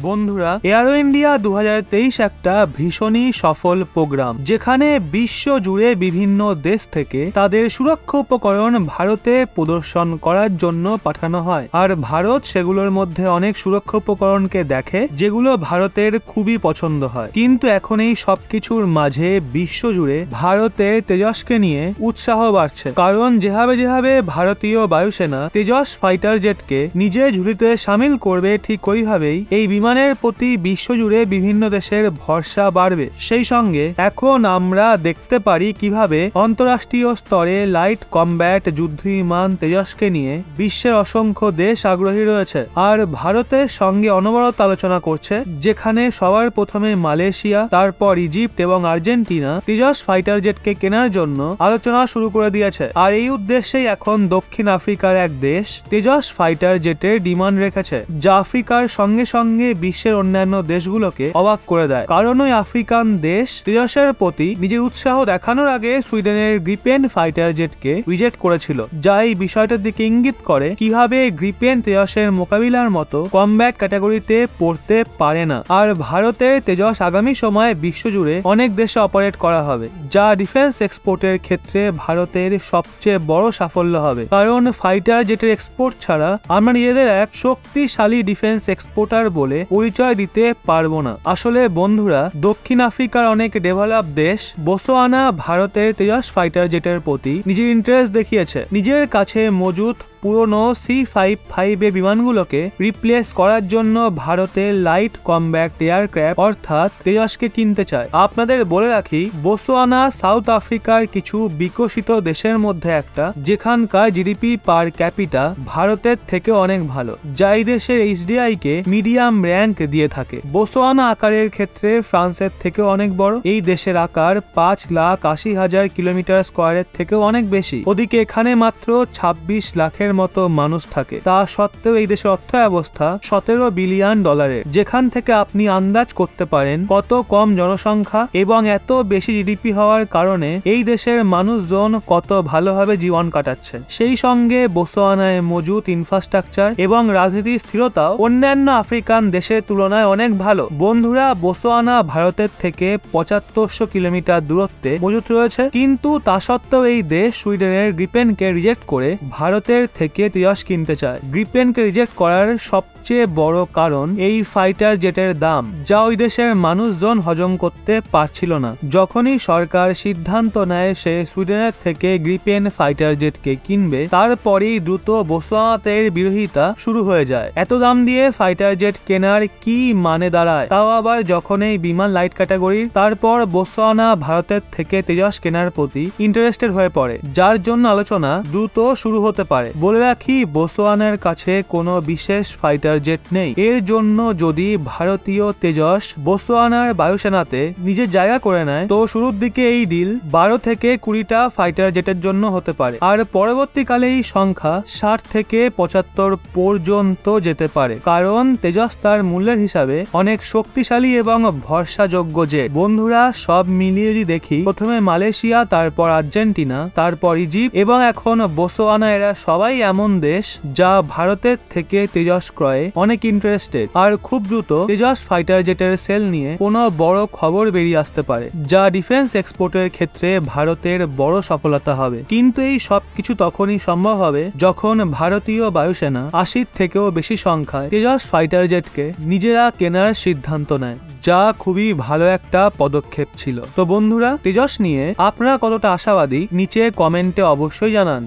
বন্ধুরা, aero India 2023 একটা ভীষণই সফল প্রোগ্রাম, যেখানে বিশ্ব জুড়ে বিভিন্ন দেশ থেকে তাদের সুরক্ষা উপকরণ ভারতে প্রদর্শন করার জন্য পাঠানো হয়। আর ভারত সেগুলোর মধ্যে অনেক সুরক্ষা উপকরণকে দেখে যেগুলো ভারতের খুবই পছন্দ হয়। কিন্তু এখন এই সবকিছুর মাঝে বিশ্ব জুড়ে ভারতের তেজসকে নিয়ে উৎসাহ বাড়ছে, কারণ যেভাবে ভারতীয় বায়ুসেনা তেজস ফাইটার জেটকে নিজের ঝুলিতে সামিল করবে, ঠিক ওইভাবেই এই বিমানের প্রতি বিশ্বজুড়ে বিভিন্ন দেশের ভরসা বাড়বে। সেই সঙ্গে এখন আমরা দেখতে পারি কিভাবে অন্তরাষ্ট্রীয় স্তরে লাইট কমব্যাট যুদ্ধ বিমান তেজসকে নিয়ে বিশ্বের অসংখ্য দেশ আগ্রহী রয়েছে। আর ভারতের সঙ্গে অনবরত আলোচনা করছে, যেখানে সবার প্রথমে মালয়েশিয়া, তারপর ইজিপ্ট এবং আর্জেন্টিনা তেজস ফাইটার জেটকে কেনার জন্য আলোচনা শুরু করে দিয়েছে। আর এই উদ্দেশ্যেই এখন দক্ষিণ আফ্রিকার এক দেশ তেজস ফাইটার জেটের ডিমান্ড রেখেছে, যা আফ্রিকার সঙ্গে সঙ্গে বিশ্বের অন্যান্য দেশগুলোকে অবাক করে দেয়। কারণ ওই আফ্রিকান দেশ তেজসের প্রতি নিজের উৎসাহ দেখানোর আগে সুইডেনের গ্রিপেন ফাইটার জেটকে রিজেক্ট করেছিল, যা এই বিষয়টার দিকে ইঙ্গিত করে কিভাবে গ্রিপেন তেজসের মোকাবিলার মতো কমব্যাট ক্যাটাগরিতে পড়তে পারে না। আর ভারতের তেজস আগামী সময়ে বিশ্বজুড়ে অনেক দেশে অপারেট করা হবে, যা ডিফেন্স এক্সপোর্টের ক্ষেত্রে ভারতের সবচেয়ে বড় সাফল্য হবে। কারণ ফাইটার জেটের এক্সপোর্ট ছাড়া আমরা নিজেদের এক শক্তিশালী ডিফেন্স এক্সপোর্টার বলে পরিচয় দিতে পারবো না। আসলে বন্ধুরা, দক্ষিণ আফ্রিকার অনেক ডেভেলপ দেশ বোতসোয়ানা ভারতের তেজস ফাইটার জেটের প্রতি নিজের ইন্টারেস্ট দেখিয়েছে। নিজের কাছে মজুদ পুরনো C-55 বিমানগুলোকে রিপ্লেস করার জন্য ভারতের লাইট কমব্যাট এয়ারক্রাফট অর্থাৎ তেজসকে কিনতে চায়। আপনাদের বলে রাখি, বোতসোয়ানা সাউথ আফ্রিকার কিছু বিকশিত দেশের মধ্যে একটা, যেখানকার জিডিপি পার ক্যাপিটা ভারতের থেকে অনেক ভালো, যা এই দেশের HDI কে মিডিয়াম র্যাঙ্ক দিয়ে থাকে। বোতসোয়ানা আকারের ক্ষেত্রে ফ্রান্সের থেকে অনেক বড়। এই দেশের আকার 5,80,000 কিলোমিটার স্কোয়ারের থেকেও অনেক বেশি। ওদিকে এখানে মাত্র 26 লাখের মতো মানুষ থাকে। তা সত্ত্বেও এই দেশের অর্থ অবস্থা $17 বিলিয়ন, যেখান থেকে আপনি আন্দাজ করতে পারেন কত কম জনসংখ্যা এবং এত বেশি জিডিপি হওয়ার কারণে এই দেশের মানুষজন কত ভালোভাবে জীবন কাটাচ্ছে। সেই সঙ্গে বোতসোয়ানায় মজুদ ইনফ্রাস্ট্রাকচার এবং রাজনীতির স্থিরতাও অন্যান্য আফ্রিকান দেশের তুলনায় অনেক ভালো। বন্ধুরা, বোতসোয়ানা ভারতের থেকে 7500 কিলোমিটার দূরত্বে মজুদ রয়েছে, কিন্তু তা সত্ত্বেও এই দেশ সুইডেনের গ্রিপেনকে রিজেক্ট করে ভারতের থেকে তেজস কিনতে চায়। গ্রিপেনকে রিজেক্ট করার সবচেয়ে বড় কারণ এই ফাইটার জেটের দাম, যা ওই দেশের মানুষজন হজম করতে পারছিল না। যখনই সরকার সিদ্ধান্ত নেয় সে সুইডেনের থেকে গ্রিপেন ফাইটার জেটকে কিনবে, তারপরেই দ্রুত বোতসোয়ানাতে বিরোধিতা শুরু হয়ে যায়। এত দাম দিয়ে ফাইটার জেট কেনার কি মানে দাঁড়ায়, তাও আবার যখন এই বিমান লাইট ক্যাটাগরির। তারপর বোতসোয়ানা ভারতের থেকে তেজস কেনার প্রতি ইন্টারেস্টেড হয়ে পড়ে, যার জন্য আলোচনা দ্রুত শুরু হতে পারে। বলে রাখি, বোতসোয়ানার কাছে কোনো বিশেষ ফাইটার জেট নেই। এর জন্য যদি ভারতীয় তেজস বোতসোয়ানার বায়ুসেনাতে নিজের জায়গা করে নেয়, তো শুরুর দিকে এই ডিল 12 থেকে 20টা ফাইটার জেটের জন্য হতে পারে, আর পরবর্তীকালে এই সংখ্যা 60 থেকে 75 পর্যন্ত যেতে পারে। কারণ তেজস তার মূল্যের হিসাবে অনেক শক্তিশালী এবং ভরসাযোগ্য জেট। বন্ধুরা, সব মিলিয়ে যদি দেখি, প্রথমে মালয়েশিয়া, তারপর আর্জেন্টিনা, তারপর ইজিপ্ট এবং এখন বোতসোয়ানা, এরা সবাই এমন দেশ যা ভারতের থেকে তেজস ক্রয়ে অনেক ইন্টারেস্টেড। আর খুব দ্রুত তেজস ফাইটার জেটের সেল নিয়ে কোনো বড় খবর বেরিয়ে আসতে পারে, যা ডিফেন্স এক্সপোর্টের ক্ষেত্রে ভারতের বড় সফলতা হবে। কিন্তু এই সবকিছু তখনই সম্ভব হবে যখন ভারতীয় বায়ুসেনা 80 থেকেও বেশি সংখ্যায় তেজস ফাইটার জেটকে নিজেরা কেনার সিদ্ধান্ত নেয়, যা খুবই ভালো একটা পদক্ষেপ ছিল। তো বন্ধুরা, তেজস নিয়ে আপনারা কতটা আশাবাদী নিচে কমেন্টে অবশ্যই জানান।